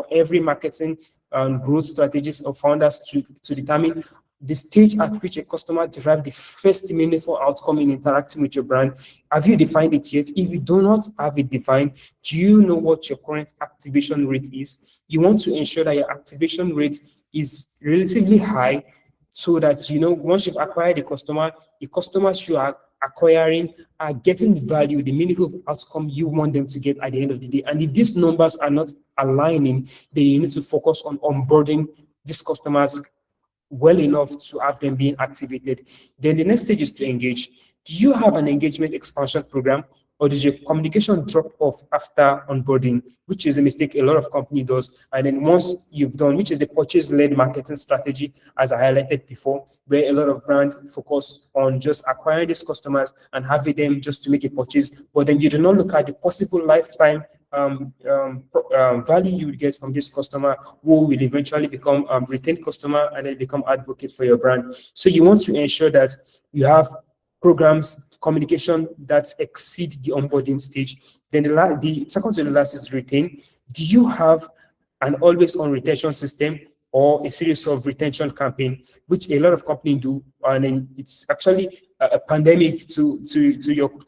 every marketing and growth strategist or founders to determine the stage at which a customer derives the first meaningful outcome in interacting with your brand? Have you defined it yet? If you do not have it defined, do you know what your current activation rate is? You want to ensure that your activation rate is relatively high, so that once you've acquired the customers you are acquiring are getting value, the meaningful outcome you want them to get at the end of the day. And if these numbers are not aligning, then you need to focus on onboarding these customers well enough to have them being activated. Then the next stage is to engage. Do you have an engagement expansion program? or does your communication drop off after onboarding, which is a mistake a lot of company does. And then once you've done, which is the purchase-led marketing strategy, as I highlighted before, where a lot of brands focus on just acquiring these customers and having them just to make a purchase, but then you do not look at the possible lifetime value you would get from this customer, who will eventually become retained customer and then become advocate for your brand. So you want to ensure that you have programs, communication that exceed the onboarding stage. Then the second to the last is retain. Do you have an always on retention system or a series of retention campaign, which a lot of companies do, and then it's actually a pandemic to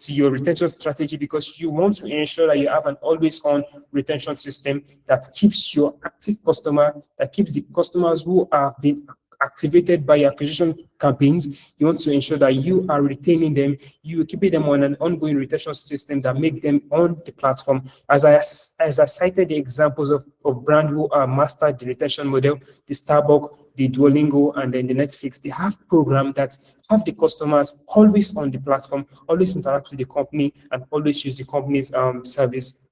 your retention strategy, because you want to ensure that you have an always on retention system that keeps your active customer, that keeps the customers who have been activated by your acquisition campaigns. You want to ensure that you are retaining them, you are keeping them on an ongoing retention system that make them on the platform. As I cited the examples of brand who are mastered the retention model, the Starbucks, the Duolingo, and then the Netflix, they have programs that have the customers always on the platform, always interact with the company, and always use the company's service.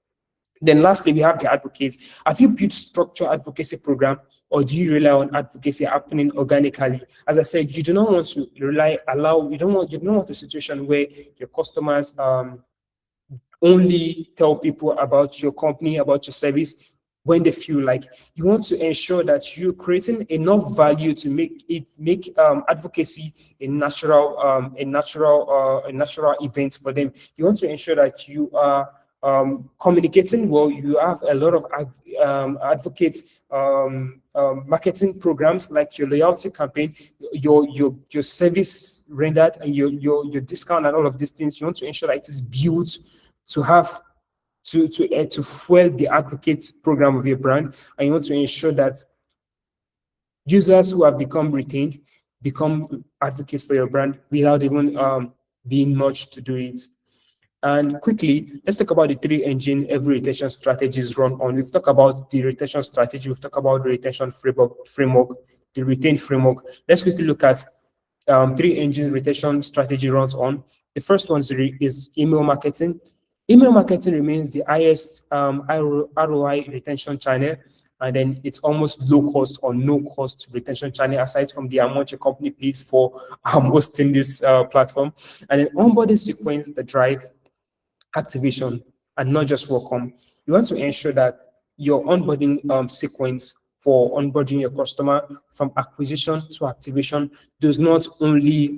Then lastly, we have the advocates. Have you built structured advocacy program, or do you rely on advocacy happening organically? As I said, you do not want to you don't want a situation where your customers only tell people about your company, about your service when they feel like. You want to ensure that you're creating enough value to make advocacy a natural event for them. You want to ensure that you are communicating well. You have a lot of advocates, marketing programs like your loyalty campaign, your service rendered, and your discount, and all of these things. You want to ensure that it is built to have to fuel the advocates program of your brand, and you want to ensure that users who have become retained become advocates for your brand without even being nudged to do it. And quickly, let's talk about the 3-engine every retention strategies run on. We've talked about the retention strategy, we've talked about the retention framework, the retain framework. Let's quickly look at 3-engine retention strategy runs on. The first one is email marketing. Email marketing remains the highest ROI retention channel, and then it's almost low cost or no cost retention channel, aside from the amount your company pays for hosting this platform. And then onboarding sequence, the drive activation, and not just welcome. You want to ensure that your onboarding sequence for onboarding your customer from acquisition to activation does not only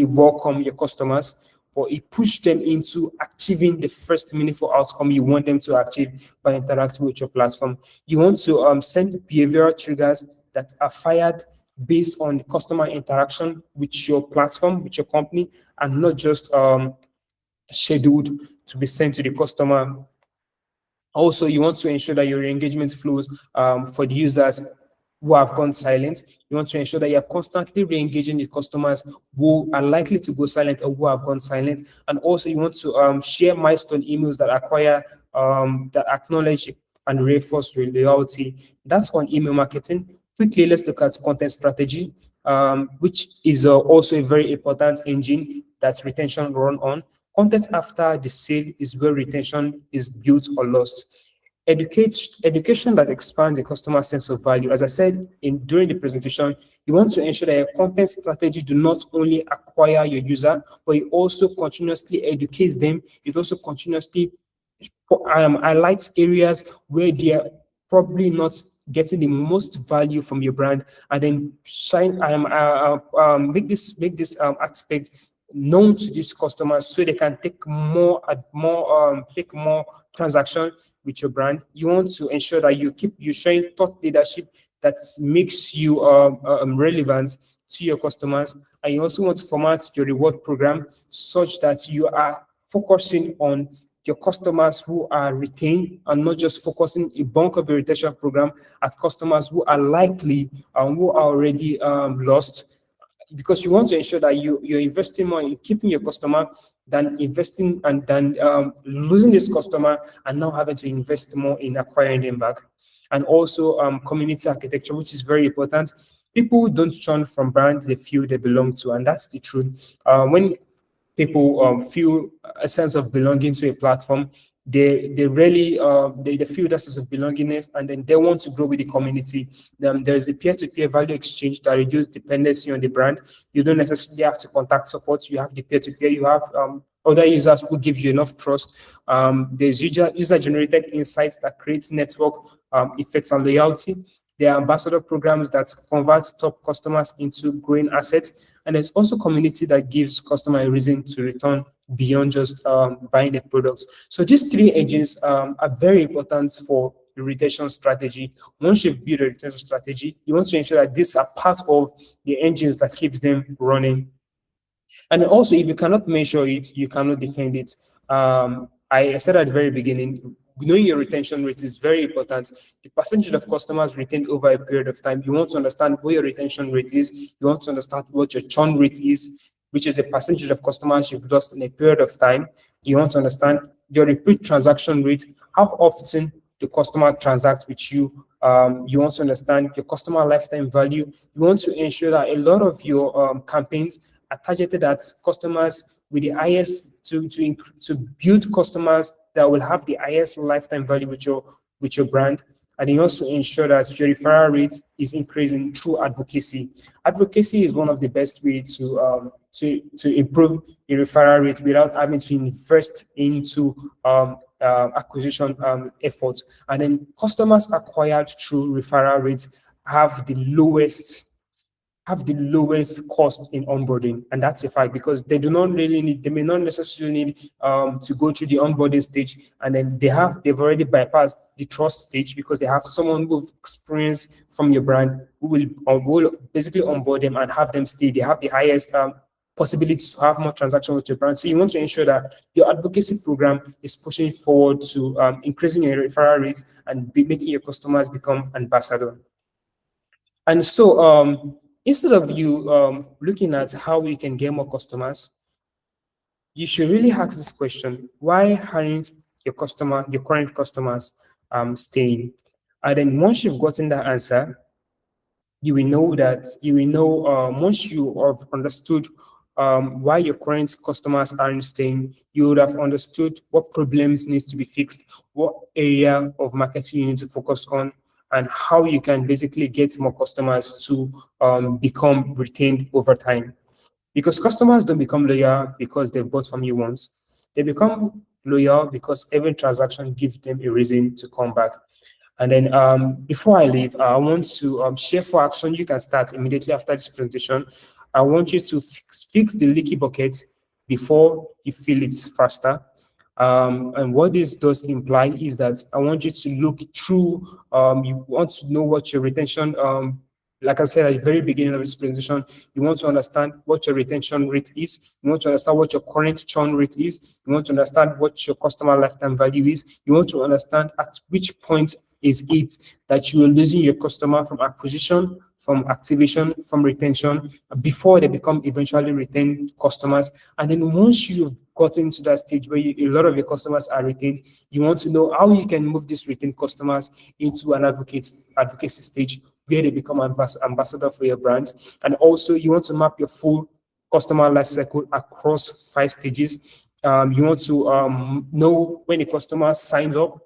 welcome your customers, but it pushes them into achieving the first meaningful outcome you want them to achieve by interacting with your platform. You want to send behavioral triggers that are fired based on the customer interaction with your platform, with your company, and not just scheduled to be sent to the customer. Also, you want to ensure that your engagement flows for the users who have gone silent. You want to ensure that you're constantly re-engaging the customers who are likely to go silent or who have gone silent. And also, you want to share milestone emails that that acknowledge and reinforce loyalty. That's on email marketing. Quickly, let's look at content strategy, which is also a very important engine that retention run on. Content after the sale is where retention is built or lost. Education that expands the customer sense of value. As I said during the presentation, you want to ensure that your content strategy do not only acquire your user, but it also continuously educates them. It also continuously highlights areas where they are probably not getting the most value from your brand, and then make this aspect known to these customers so they can take more transaction with your brand. You want to ensure that you're showing thought leadership that makes you relevant to your customers, and you also want to format your reward program such that you are focusing on your customers who are retained and not just focusing a bulk of your retention program at customers who are likely who are already lost, because you want to ensure that you're investing more in keeping your customer than investing and than losing this customer and now having to invest more in acquiring them back. And also community architecture, which is very important. People don't churn from brands they feel they belong to, and that's the truth. When people feel a sense of belonging to a platform. They really they feel that sense of belongingness, and then they want to grow with the community. There's the peer-to-peer value exchange that reduces dependency on the brand. You don't necessarily have to contact support. You have the peer-to-peer. You have other users who give you enough trust. There's user-generated insights that creates network effects and loyalty. There are ambassador programs that convert top customers into growing assets. And there's also community that gives customer a reason to return beyond just buying the products. So these three engines are very important for the retention strategy. Once you've built a retention strategy, you want to ensure that these are part of the engines that keeps them running. And also, if you cannot measure it, you cannot defend it. I said at the very beginning, knowing your retention rate is very important. The percentage of customers retained over a period of time. You want to understand what your retention rate is. You want to understand what your churn rate is, which is the percentage of customers you've lost in a period of time. You want to understand your repeat transaction rate, how often the customer transact with you. You want to understand your customer lifetime value. You want to ensure that a lot of your campaigns are targeted at customers with the highest to build customers that will have the highest lifetime value with your brand. And you also ensure that your referral rate is increasing through advocacy. Advocacy is one of the best ways to improve your referral rate without having to invest into acquisition efforts. And then customers acquired through referral rates have the lowest cost in onboarding, and that's a fact because they may not necessarily need to go through the onboarding stage, and then they've already bypassed the trust stage because they have someone with experience from your brand who will basically onboard them and have them stay. They have the highest possibility to have more transaction with your brand. So you want to ensure that your advocacy program is pushing forward to increasing your referral rates and making your customers become ambassador. And so instead of you looking at how you can get more customers, you should really ask this question: why aren't your current customers staying? And then once you've gotten that answer, you will know once you have understood why your current customers aren't staying, you would have understood what problems needs to be fixed, what area of marketing you need to focus on, and how you can basically get more customers to become retained over time. Because customers don't become loyal because they've bought from you once. They become loyal because every transaction gives them a reason to come back. And then before I leave, I want to share for action. You can start immediately after this presentation. I want you to fix the leaky bucket before you fill it faster. And what this does imply is that I want you to look through, you want to know what your retention, like I said at the very beginning of this presentation, you want to understand what your retention rate is. You want to understand what your current churn rate is. You want to understand what your customer lifetime value is. You want to understand at which point is it that you are losing your customer from acquisition, from activation, from retention, before they become eventually retained customers. And then once you've gotten to that stage where a lot of your customers are retained, you want to know how you can move these retained customers into an advocacy stage where they become ambassador for your brand. And also you want to map your full customer life cycle across 5 stages. You want to know when a customer signs up.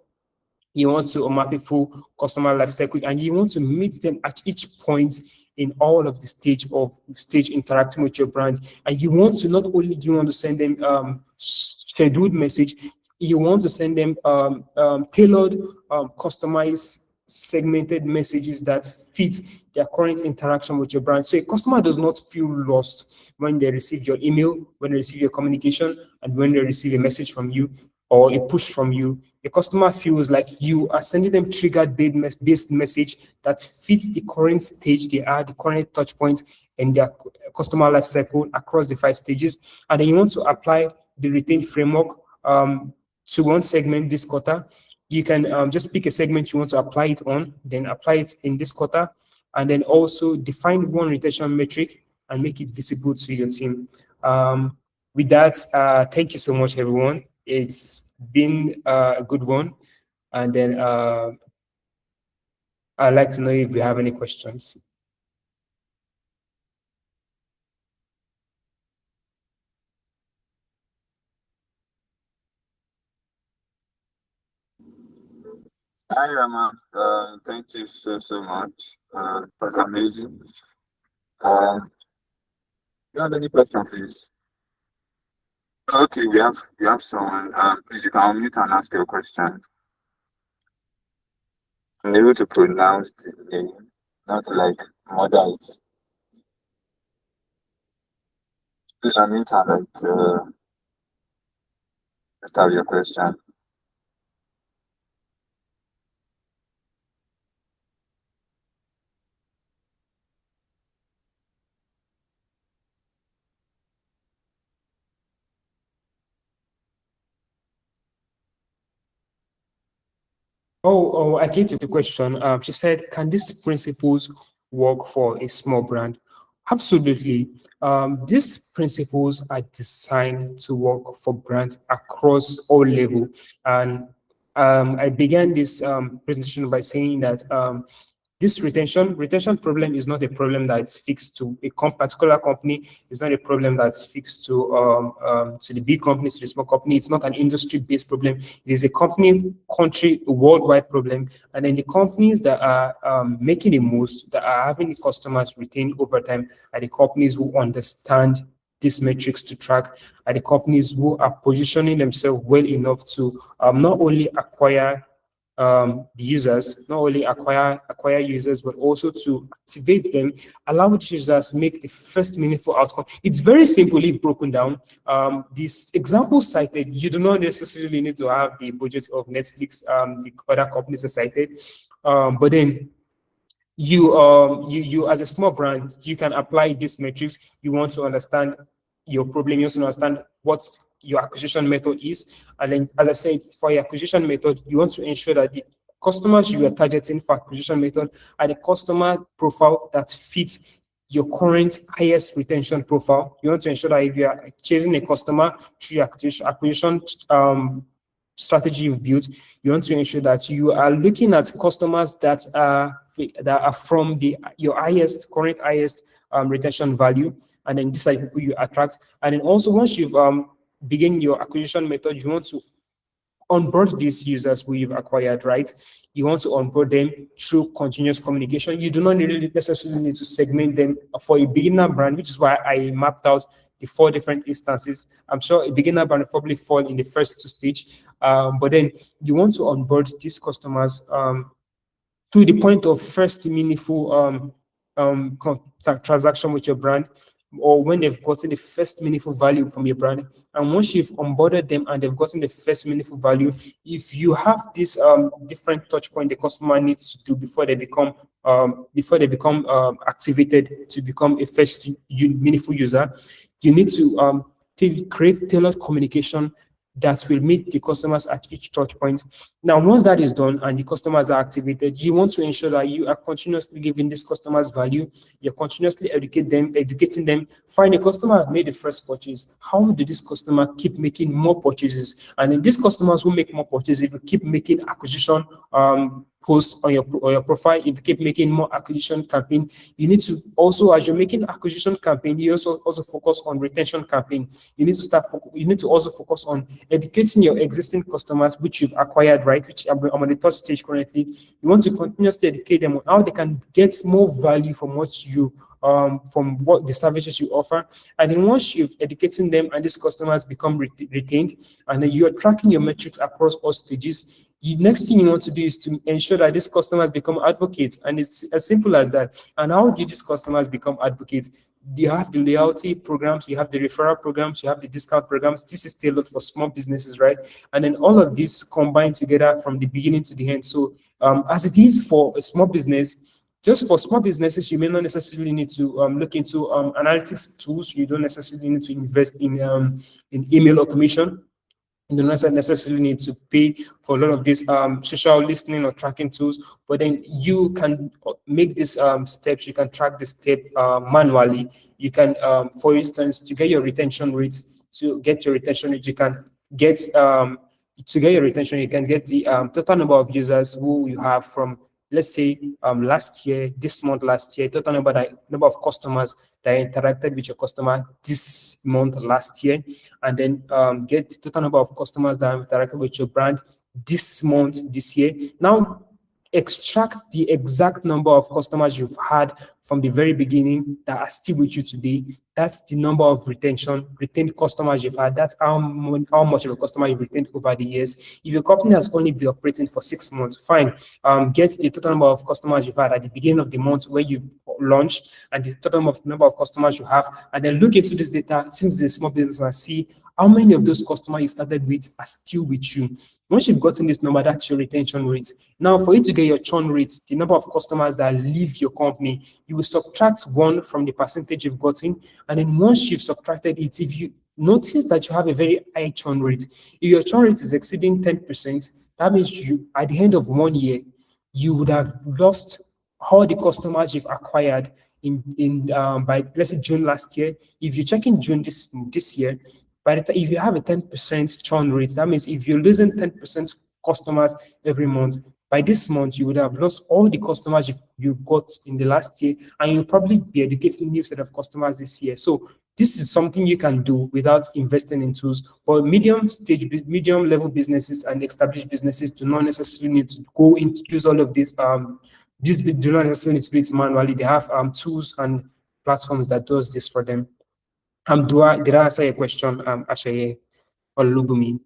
You want to map a full customer life cycle, and you want to meet them at each point in all of the stage interacting with your brand. And you want to not only do you want to send them scheduled message, you want to send them tailored, customized, segmented messages that fit their current interaction with your brand. So a customer does not feel lost when they receive your email, when they receive your communication, and when they receive a message from you or a push from you. The customer feels like you are sending them triggered-based message that fits the current stage they are, the current touch points in their customer life cycle across the 5 stages. And then you want to apply the retained framework to one segment this quarter. You can just pick a segment you want to apply it on, then apply it in this quarter, and then also define one retention metric and make it visible to your team. With that, thank you so much, everyone. It's been a good one. And then I'd like to know if you have any questions. Hi, Rahman. Thank you so much. It was amazing. You have any questions, please? Okay, we have someone. Please you can unmute and ask your question. I'm able to pronounce the name, not like mother it. Please unmute and start your question. I get the question. She said, can these principles work for a small brand? Absolutely. These principles are designed to work for brands across all level. And I began this presentation by saying that this retention problem is not a problem that's fixed to a particular company. It's not a problem that's fixed to the big companies, to the small company. It's not an industry-based problem. It is a company, country, worldwide problem. And then the companies that are making the most, that are having the customers retained over time, are the companies who understand these metrics to track, are the companies who are positioning themselves well enough to not only acquire the users, not only acquire users, but also to activate them, allow the users make the first meaningful outcome. It's very simple if broken down. This example cited, you do not necessarily need to have the budget of Netflix, the other companies are cited, but then you as a small brand, you can apply these metrics. You want to understand your problem, you also understand what your acquisition method is, and then, as I said, for your acquisition method, you want to ensure that the customers you are targeting for acquisition method are the customer profile that fits your current highest retention profile. You want to ensure that if you are chasing a customer through your acquisition strategy you've built, you want to ensure that you are looking at customers that are from the your highest current highest retention value, and then these are the people you attract. And then also, once you've begin your acquisition method, you want to onboard these users who you've acquired, right? You want to onboard them through continuous communication. You do not really necessarily need to segment them for a beginner brand, which is why I mapped out the 4 different instances. I'm sure a beginner brand will probably fall in the first 2 stage, but then you want to onboard these customers to the point of first meaningful transaction with your brand, or when they've gotten the first meaningful value from your brand. And once you've onboarded them and they've gotten the first meaningful value, if you have this different touch point the customer needs to do before they become activated to become a first meaningful user, you need to create tailored communication that will meet the customers at each touch point. Now, once that is done and the customers are activated, you want to ensure that you are continuously giving these customers value. You're continuously educating them. Find a customer made the first purchase. How do this customer keep making more purchases? And then these customers who make more purchases, if you keep making acquisition post on your profile, if you keep making more acquisition campaign, you need to also, as you're making acquisition campaign, you also focus on retention campaign. You need to also focus on educating your existing customers, which you've acquired, right? Which I'm on the third stage currently. You want to continuously educate them on how they can get more value from what the services you offer. And then once you've educating them and these customers become retained, and then you're tracking your metrics across all stages, the next thing you want to do is to ensure that these customers become advocates. And it's as simple as that. And how do these customers become advocates? You have the loyalty programs, you have the referral programs, you have the discount programs. This is tailored for small businesses, right? And then all of this combined together from the beginning to the end. So as it is for a small business, just for small businesses, you may not necessarily need to look into analytics tools. You don't necessarily need to invest in email automation. You do not necessarily need to pay for a lot of these social listening or tracking tools, but then you can make these steps. You can track the step manually. You can, for instance, to get your retention rate, you can get to get your retention, you can get the total number of users who you have from let's say last year, this month, last year, total number of customers that interacted with your customer this month, last year, and then get total number of customers that have interacted with your brand this month, this year. Now extract the exact number of customers you've had from the very beginning that are still with you today. That's the number of retained customers you've had. That's how much of a customer you've retained over the years. If your company has only been operating for 6 months, fine. Get the total number of customers you've had at the beginning of the month where you launched and the total number of customers you have, and then look into this data since it's a small business and see how many of those customers you started with are still with you. Once you've gotten this number, that's your retention rate. Now, for you to get your churn rate, the number of customers that leave your company, you will subtract 1 from the percentage you've gotten. And then once you've subtracted it, if you notice that you have a very high churn rate, if your churn rate is exceeding 10%, that means you, at the end of 1 year, you would have lost all the customers you've acquired by, let's say, June last year. If you check in June this year, if you have a 10% churn rate, that means if you're losing 10% customers every month, by this month, you would have lost all the customers you got in the last year, and you'll probably be educating a new set of customers this year. So this is something you can do without investing in tools. But medium level businesses and established businesses do not necessarily need to go into use all of this. Do not necessarily need to do it manually. They have tools and platforms that does this for them. Did I answer your question, Ashaye or Lubumi?